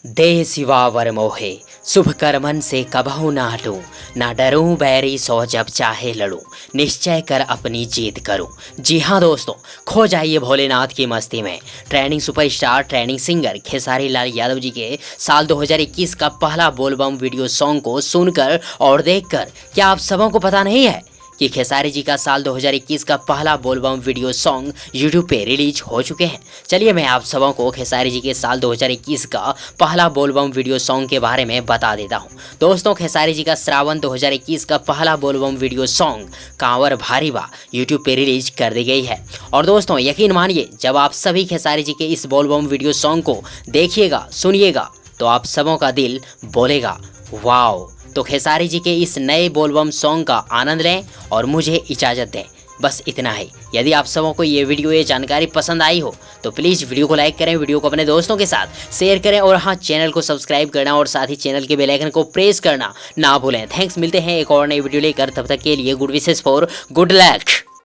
देह सिवा वर मोहे शुभ कर्मन से कबहू ना हटूं, ना डरूं बैरी सो जब चाहे लड़ूं, निश्चय कर अपनी जीत करूं। जी हाँ दोस्तों, खो जाइए भोलेनाथ की मस्ती में। Trending superstar trending singer Khesari Lal Yadav ji के साल 2021 का पहला बोलबम वीडियो सॉन्ग को सुनकर और देखकर क्या आप सबों को पता नहीं है कि खेसारी जी का साल 2021 का पहला बोलबम वीडियो सॉन्ग यूट्यूब पे रिलीज हो चुके हैं। चलिए मैं आप सबों को खेसारी जी के साल 2021 का पहला बोलबम वीडियो सॉन्ग के बारे में बता देता हूं। दोस्तों, खेसारी जी का श्रावण 2021 का पहला बोलबम वीडियो सॉन्ग कांवर भारी बा यूट्यूब पे रिलीज कर दी गई है। और दोस्तों यकीन मानिए, जब आप सभी खेसारी जी के इस बोलबम वीडियो सॉन्ग को देखिएगा, सुनिएगा, तो आप सबों का दिल बोलेगा वाओ। तो खेसारी जी के इस नए बोलबम सॉन्ग का आनंद लें और मुझे इजाज़त दें। बस इतना ही। यदि आप सबों को ये वीडियो, ये जानकारी पसंद आई हो तो प्लीज़ वीडियो को लाइक करें, वीडियो को अपने दोस्तों के साथ शेयर करें और हाँ, चैनल को सब्सक्राइब करना और साथ ही चैनल के बेल आइकन को प्रेस करना ना भूलें। थैंक्स। मिलते हैं एक और नई वीडियो लेकर, तब तक के लिए good wishes for good luck.